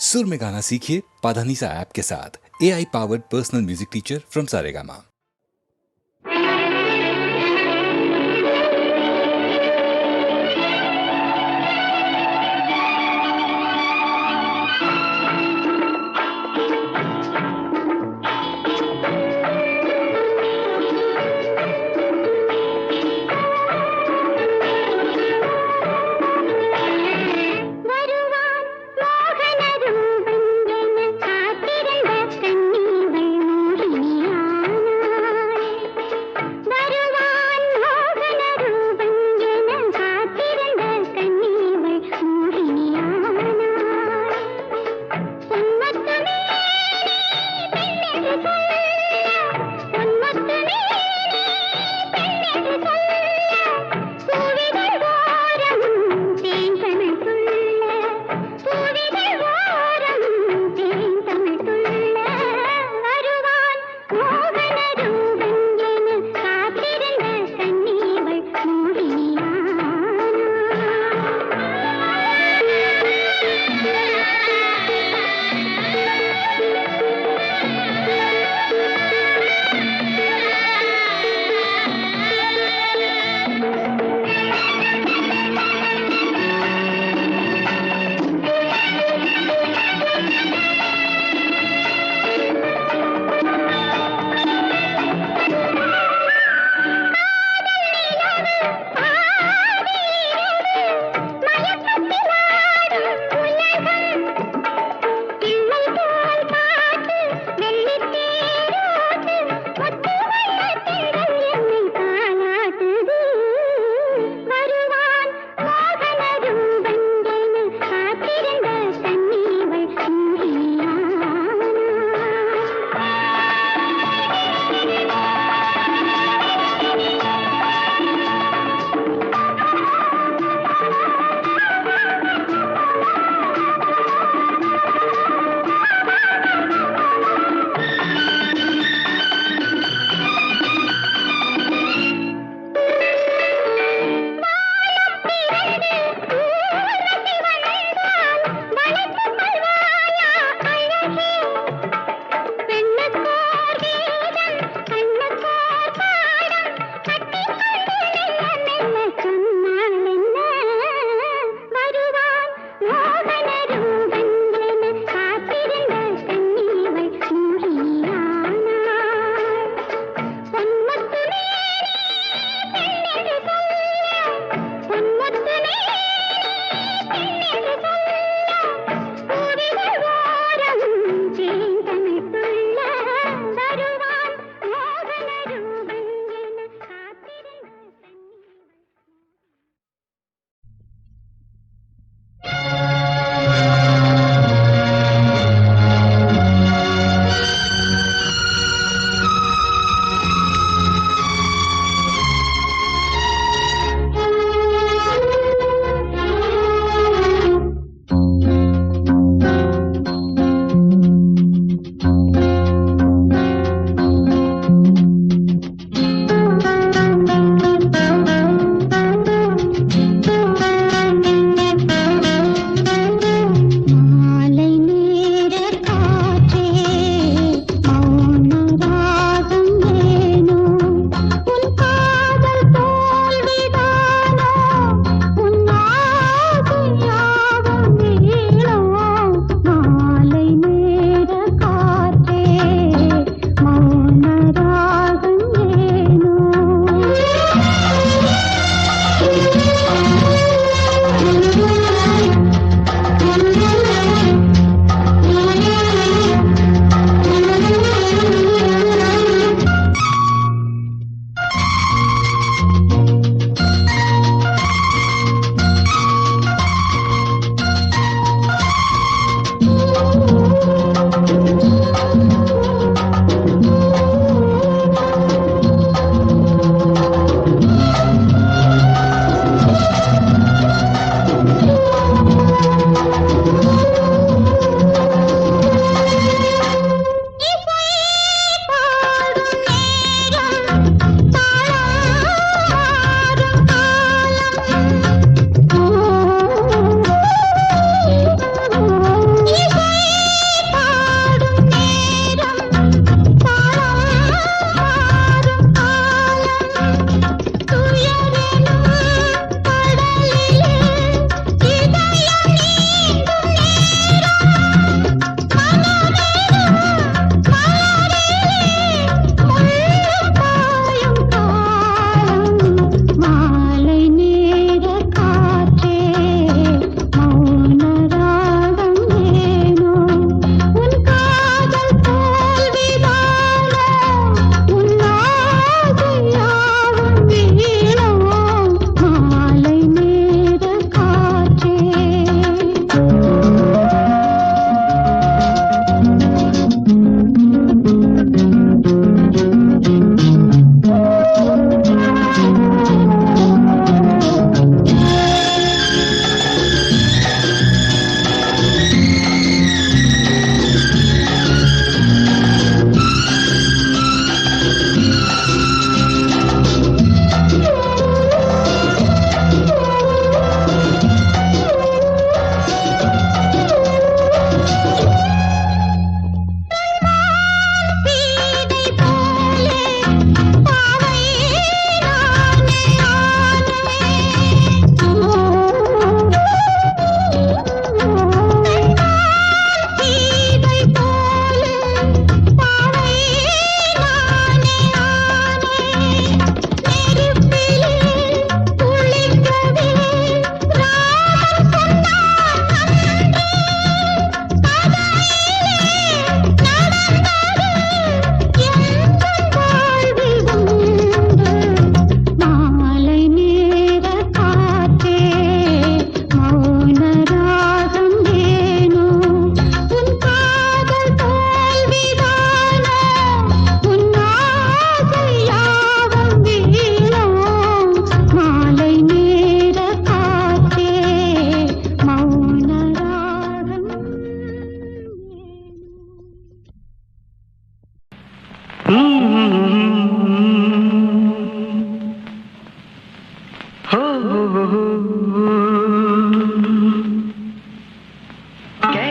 सुर में गाना सीखिए पाधानीसा ऐप के साथ। AI powered personal music teacher from Saregama.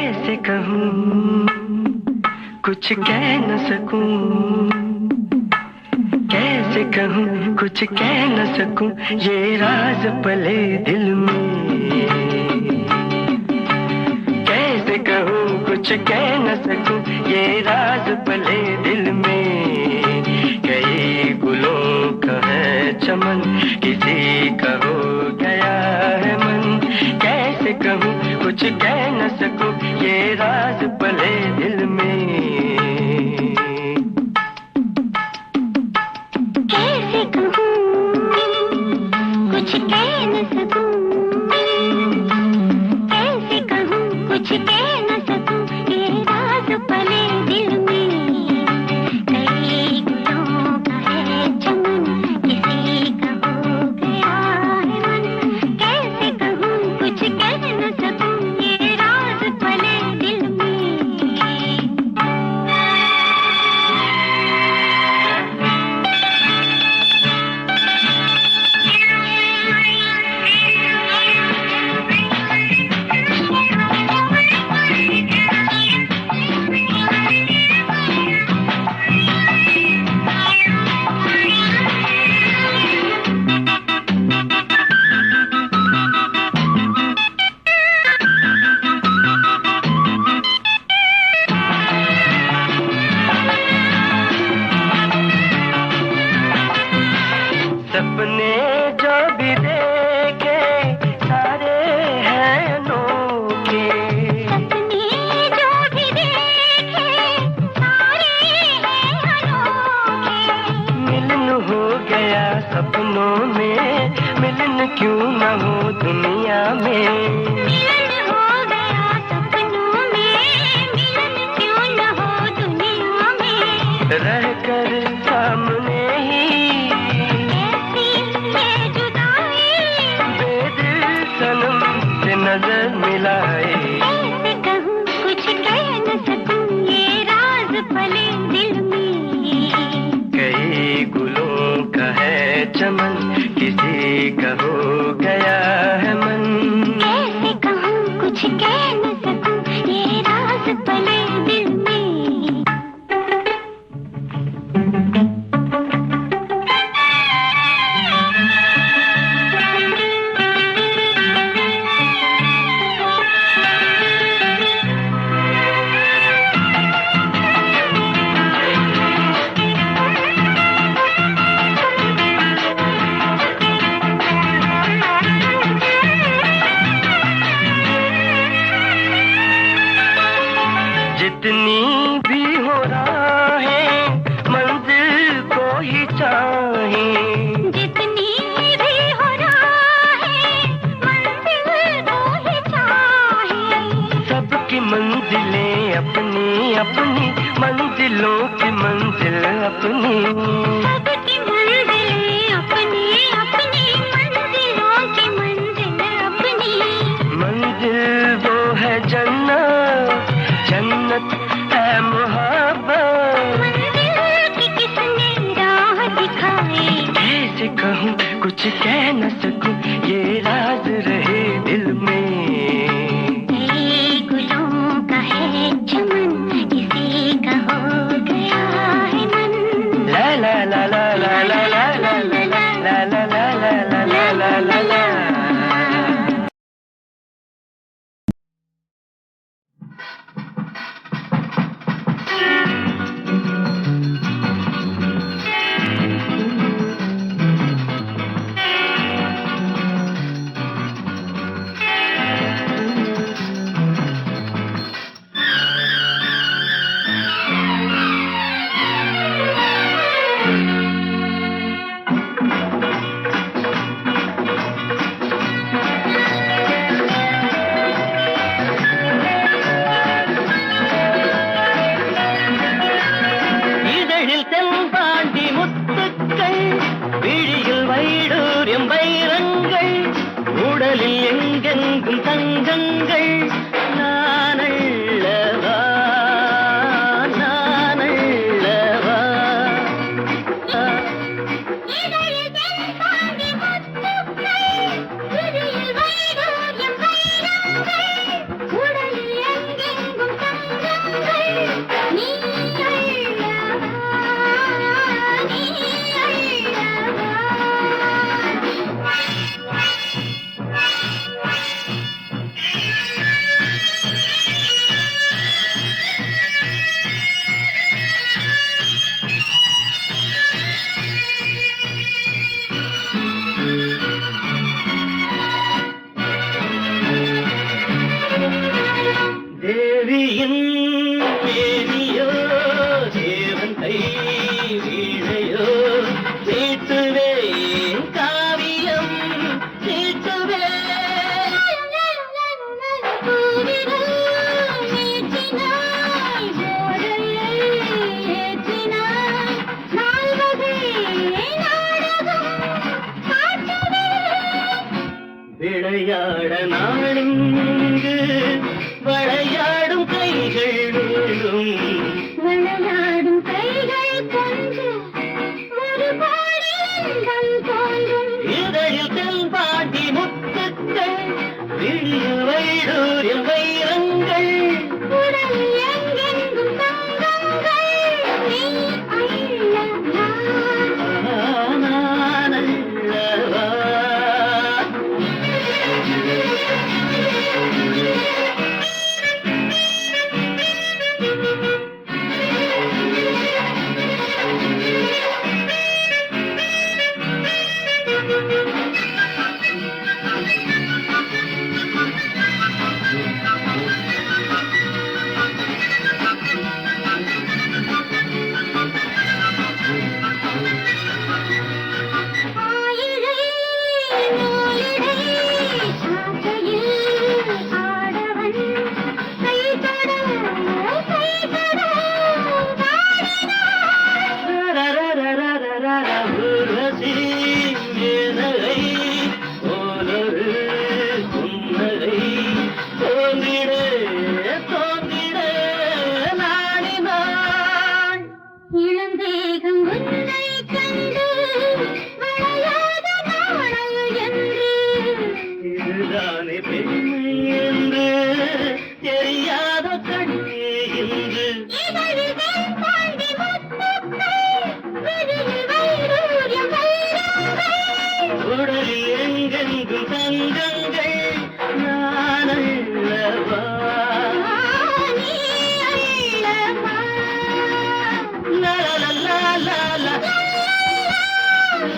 कैसे कहूँ कुछ कह न सकूं, कैसे कहूँ कुछ कह न सकूं, ये राज पले दिल में। कैसे कहूँ कुछ कह न सकूं, ये राज पले दिल में। कई गुलों का है चमन, किसी का हो गया है मन। कैसे कहूँ कुछ कह न सकूं, ये राज पले दिल में। कैसे कहूँ कुछ कह न सकूं, कैसे कहूँ कुछ कह न सकूं, ये राज पले दिल में। कई गुलों का है चमन, किसी का हो गया है मन। कैसे कहूँ कुछ कह न सकूं, ये राज पले दिल में। सपने जो भी देखे सारे हैं अनोखे। सपने जो भी देखे सारे हैं अनोखे। मिलन हो गया सपनों में, मिलन क्यों न हो दुनिया में। मिलन हो गया सपनों में, मिलन क्यों न हो दुनिया में। रहकर सामने ही कैसी ये जुदाई, बेदिल सनम से नजर मिलाए। कैसे कहूँ कुछ कह न सकूं, ये राज पले दिल में। कई गुलों का है चमन, किसी का हो गया है मन। कैसे कहूँ कुछ कह न सकूं, ये राज पले दिल में। जितनी भी हो राहें मंजिल को ही चाहें। जितनी भी हो राहें मंजिल को ही चाहे। सबकी मंजिलें अपनी अपनी, मंजिलों की मंजिल अपनी। सबकी मंजिलें अपनी अपनी, मंजिलों की मंजिल अपनी। मंजिल वो है जन्नत, जन्नत है मोहब्बत। मंजिल की किसने राह दिखाई। कैसे कहूँ कुछ कह न सकूं, ये राज रहे दिल में। कई गुलों का है चमन, किसी का हो गया है मन। ला ला ला ला ला ला ला ला ला ला ला ला ला ला ला ला ला। பெண்ணின் மேனியோ தேவன் கை வீணையோ தீட்டுவே காவியம் தீட்டுவே விளையாட நாடுங்கு விளையாடும் கைகள் வேணும் விளையாடும் கைகள் கொண்டு ஒரு பாடி தோன்றும் இதழில் தென்பாண்டி முத்துக்கள் விழியில் வைடூரில் வைரங்கள் உடல் எங்கெங்கும் தங்கங்கள் நீ அள்ளவா நான் அல்லவா ஊர்வசி மேனகை போலொரு புன்னகை தோன்றிட தோன்றிட நாடினான் இளந்தேகம் உன்னை கண்டு வளையாத நாடல் என்று இதுதானே பெண்மை என்று தெரியாத கண்ணே என்று இதழில் வெண்பாண்டி முத்துக்கள் விழியில் வைடூரியம் வைரங்கள் உடலில் எங்கெங்கும் தங்கங்கள் நான் அல்லவா நீ அள்ளவா லா லா லா லா லா லா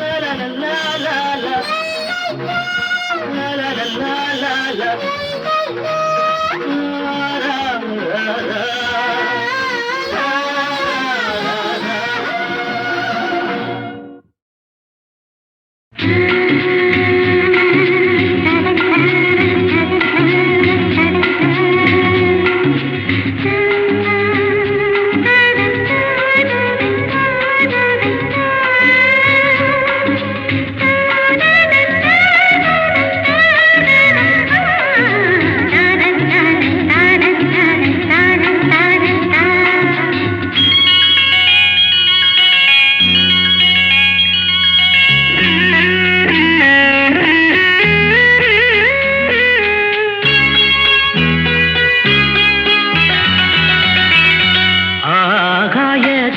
லா லா லா லா லா லா லா லா லா லா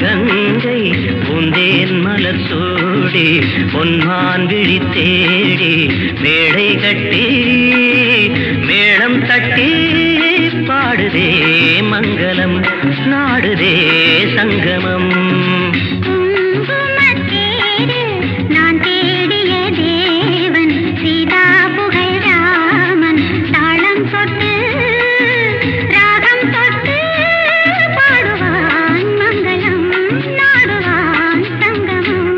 கங்கை பூந்தேன் மலர் சூடி பொன்மான் விழி தேடி மேடை கட்டி மேளம் தட்டி பாடுதே மங்களம் நாடுதே சங்கமம் குங்குமத்தேரு நான் தேடிய தேவன் சீதா புகழ் ராமன் தாளம் தொட்டு ராகம் தொட்டு பாடுவான் மங்களம் நாடுவான் சங்கமம்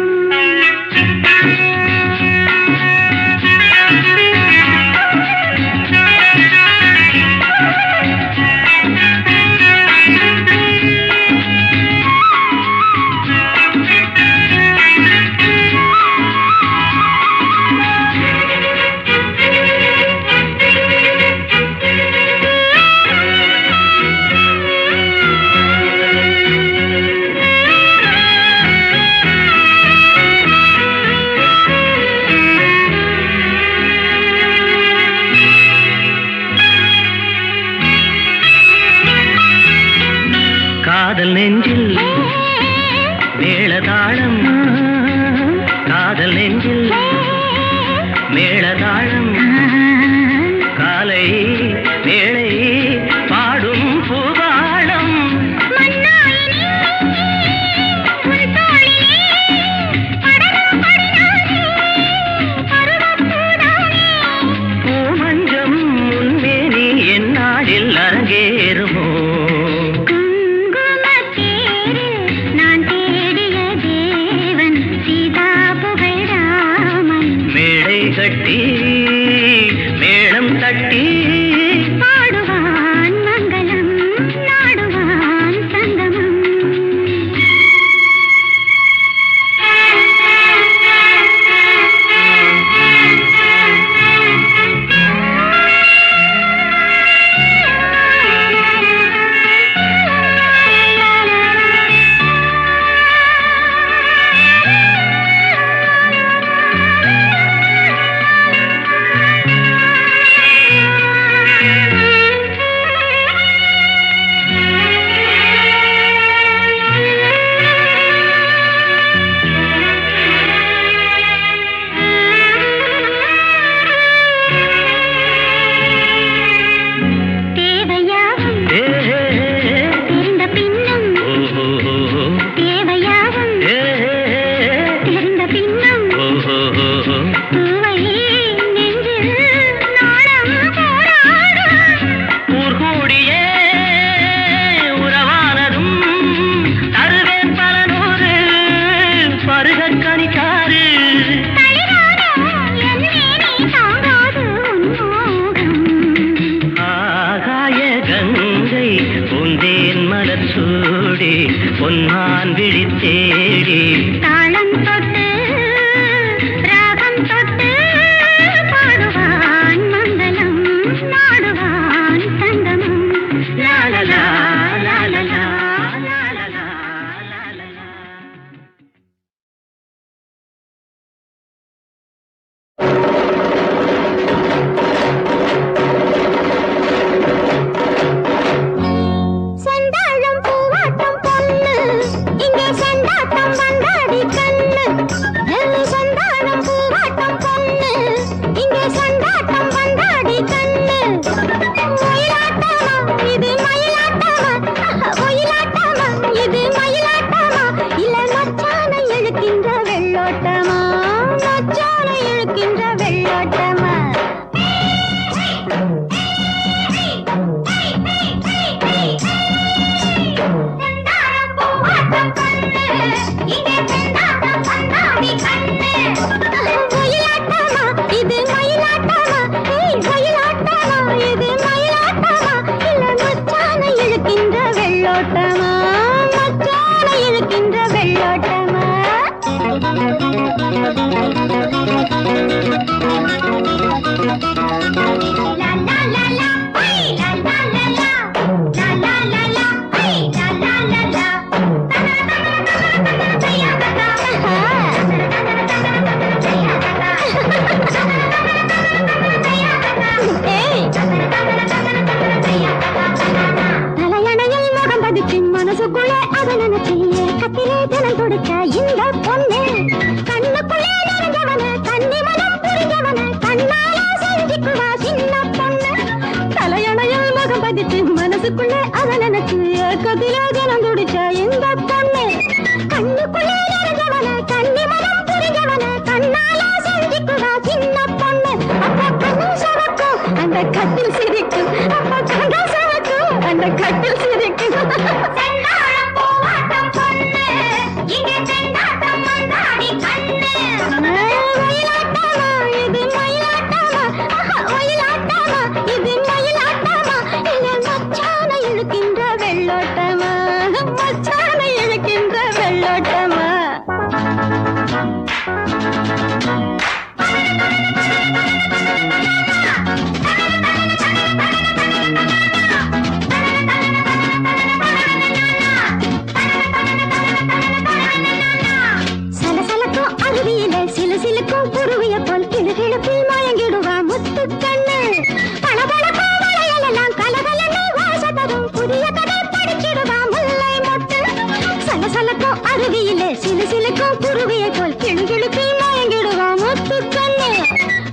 காதல் நெஞ்சில் மேளதாளம் காதல் நெஞ்சில் மேளதாளம் காலை வேளை பாடும் பூபாளம் பூமஞ்சம் முன்மேனி என்னாளில் அரங்கேறுமோ ஓடி பொன்னான் விழித்தேடி தாளம் தொட்டு ராகம் தொட்டு பாடுவான் மங்களம் நாடுவான் சங்கமம் லாலலா லாலலா லாலலா லாலலா. செந்தாழம் பூவாட்டம் பொண்ணு இங்கே செண்டாட்டம் வந்தாடி கண்ணு. செந்தாழம் பூவாட்டம் பொண்ணு இங்கே செண்டாட்டம் வந்தாடி கண்ணு. ஒயிலாட்டமா இது மயிலாட்டமா, ஒயிலாட்டமா இது மயிலாட்டமா, இல்ல மச்சானை இழுக்கின்ற வெள்ளோட்டமா, மச்சானை இழுக்கின்ற வெள்ளோட்டமா. மனசுக்குள்ளே அதை நினைச்சியே கத்திலே தினம் துடிச்ச இந்த பொண்ணு கண்ணுக்குள்ளே நிறைஞ்சவன கண்ணி மனம் புரிஞ்சவன கண்ணால செஞ்சுக்குவா சின்ன பொண்ணு. தலையணையில் முகம் பதிச்சு மனசுக்குள்ளே அதை நினைச்சியே கத்திலே தினம் துடிச்ச இந்த பொண்ணு கண்ணுக்குள்ளே நிறைஞ்சவன கண்ணி மனம் புரிஞ்சவன கண்ணால செஞ்சுக்குவா சின்ன பொண்ணு. அப்ப கண்ணு சவக்கும் அந்த கட்டில் சிரிக்கும், அப்ப கண்ணு சவக்கும் அந்த கட்டில் சிரிக்கும். சிலுக்கும் குருவிய போல் கிளுகிழப்பில் மயங்கிடுவா முத்து கண்ணு. பளபளக்கும் வளையலெல்லாம் கலகலன்னு வாச தரும் புதிய கதை படிச்சிடுவா முல்லை மொட்டு. சலசலக்கும் அருவியிலே சிலுக்கும் குருவிய போல் கிளுகிழப்பில் மயங்கிடுவா முத்து கண்ணு.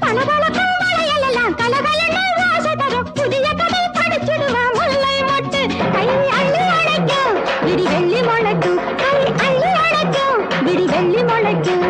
பளபளக்கும் வளையலெல்லாம் கலகலன்னு வாச தரும் புதிய கதை படிச்சிடுவா முல்லை மொட்டு. கை அள்ளி அழைக்கும் விடி வெள்ளி முளைக்கும், கை அள்ளி அழைக்கும் விடி வெள்ளி முளைக்கும்.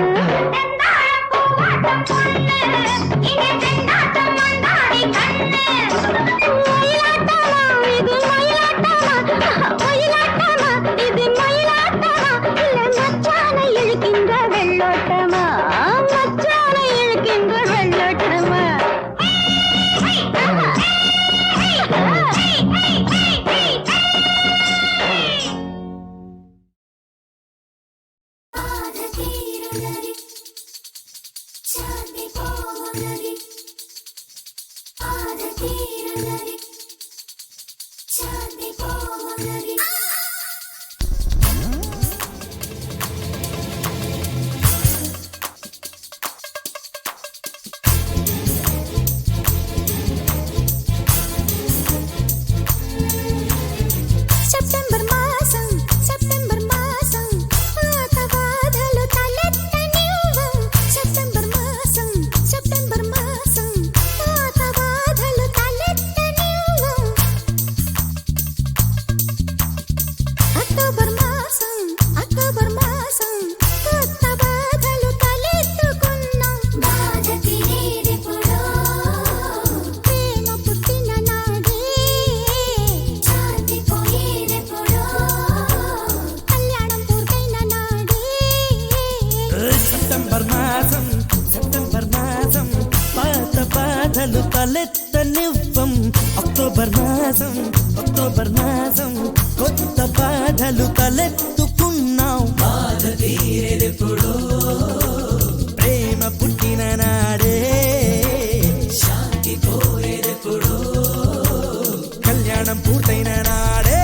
తలెత్తనివ్వం అక్టోబర్ మాసం కొత్త బాధలు తలెత్తుకున్నావు బాధ తీరేదెప్పుడో ప్రేమ పుట్టిన నాడే శాంతి పోయేదెప్పుడో కళ్యాణం పూర్తయిన నాడే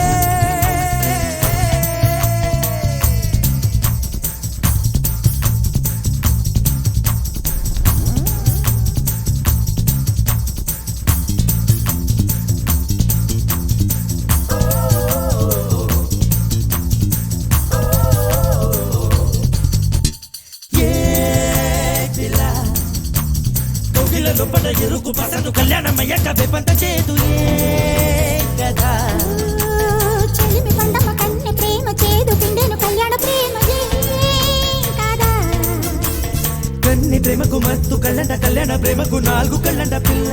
లోపల ఎరుకు పసందు కళ్యాణం అయ్యాక బెప్పంత చేదు కదా చెలిమి కొండమ్మ కన్నె ప్రేమ చేదు పిండెను కళ్యాణ ప్రేమ కదా కన్ని ప్రేమకు మత్తు కళ్ళంట కళ్యాణ ప్రేమకు 4 కళ్ళంట పిల్ల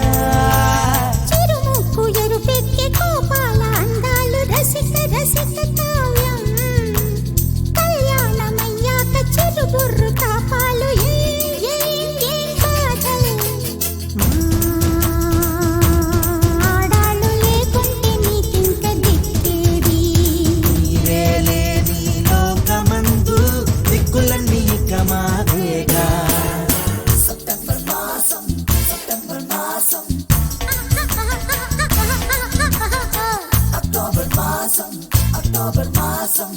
చిరుముక్కు ఎరుపెక్కే కోపాల అందాలు రసిక రసిక కావ్యం కళ్యాణమయ్యాక చిరుబుర్రు తాపాలు ఆడాళ్ళు లేకుంటే నీకింక దిక్కేది లేని లోకమందు దిక్కులన్నీ ఇక మాదేగా సెప్టెంబర్ మాసం అక్టోబర్ మాసం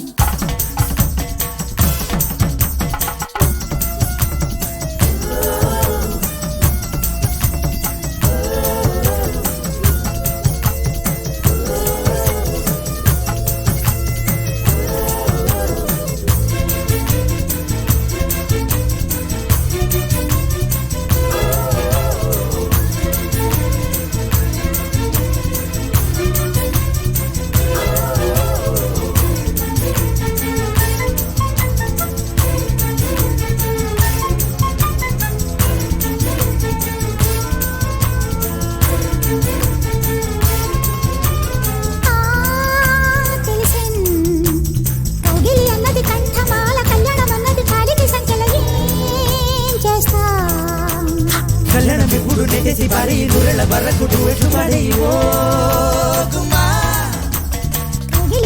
కళ్యాణం ఎప్పుడు నెట్టేసి భారీ నూరెళ్ళ బర్రకు ఎట్లు పడేయో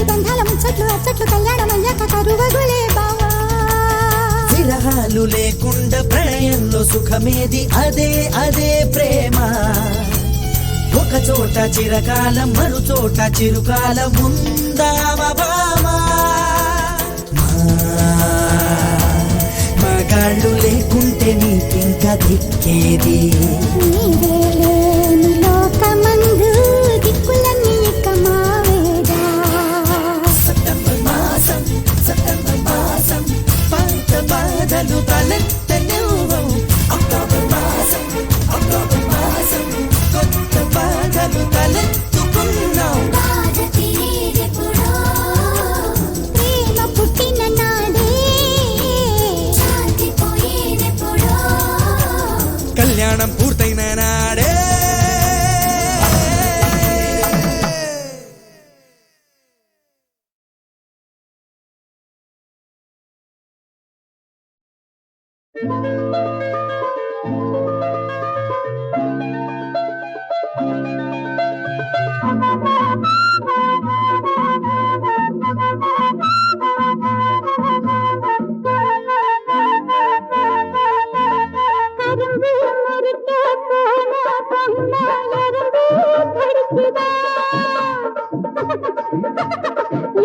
బంధాల ముచ్చట్లు అచ్చట్లు కళ్యాణం అయ్యాక కరువగులే బావా విరహాలు లేకుండా ప్రణయంలో సుఖమేది అదే అదే ప్రేమ ఒక చోట చిరకాలం మరో చోట చిరుకాలం ఉందామా బామా మగాళ్ళు లేకుంటే నీకింక దిక్కేది లోకమందు దిక్కులన్నీ ఇక మావేగా సెప్టెంబర్ మాసం పాత బాధలు తలెత్తనివ్వవు అక్టోబర్ మాసం కొత్త బాధలు తలెత్తుకున్నావు బాధ తీరేదెప్పుడో ప్రేమ పుట్టిన నాడే శాంతి పోయేదెప్పుడో కళ్యాణం పూర్తయిన నాడే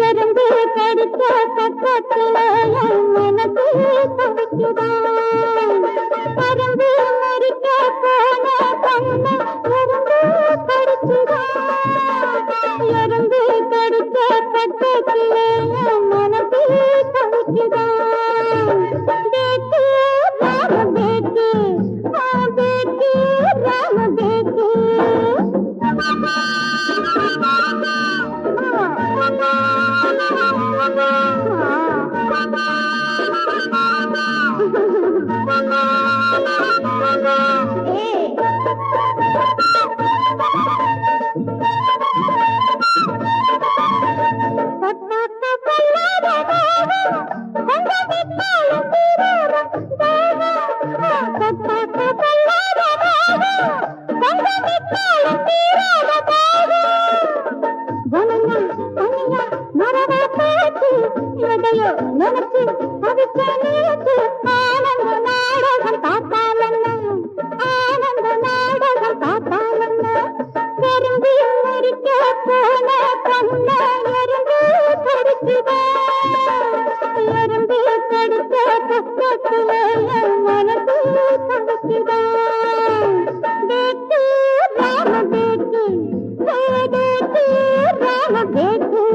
எறும்பு கடித்த பக்கத்திலே மனசு தவிக்குதான் பறந்து மறிக்க போன கண்ணை எறும்பு கடிச்சுதான் எறும்பு கடித்த பக்கத்திலே மனசு தவிக்குதான் பேக்கு ராம பேக்கு பேக்கு ராம பேக்கு மரவ பேச்சு உன்னையே நினைச்சு தவிச்ச நேற்று ஆனந்த நாடகம் பார்த்தாலென்ன ஆனந்த நாடகம் பார்த்தாலென்ன எறும்பி மறிக்க போன கண்ண எறும்பு கடிச்சுதா எறும்பு கடிச்ச பக்கத்துல என் மனசு தவிச்சுதா தேக்கு ராம தேக்கு தேக்கு ராம தேக்கு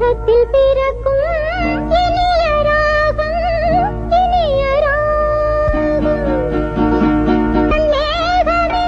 தாகத்தில் பிறக்கும் இனிய ராகம் இனிய ராகம் மேகமே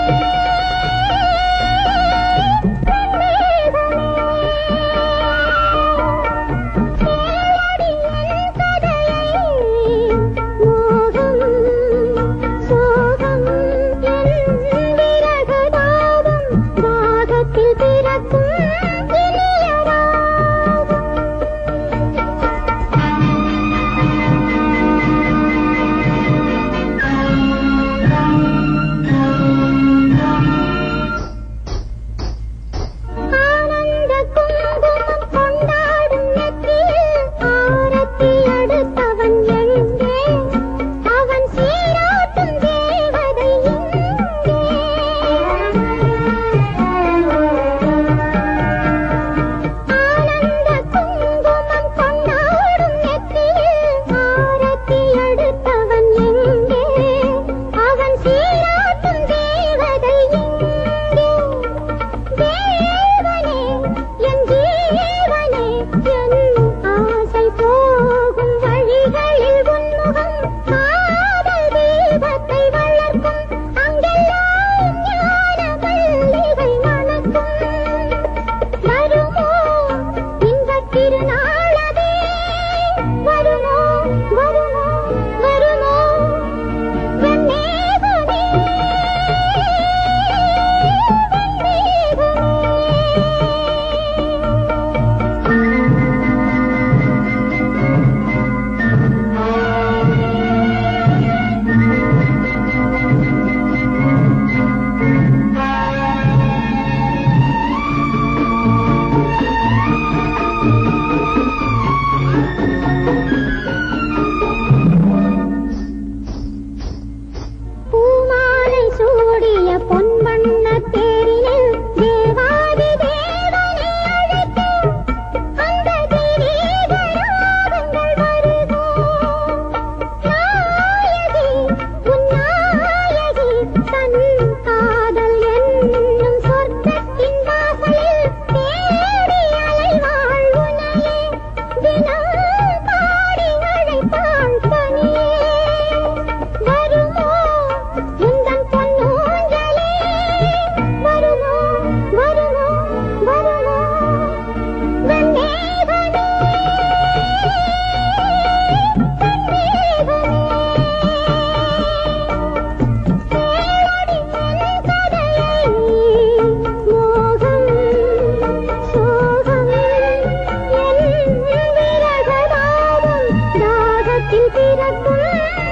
பிறக்கும்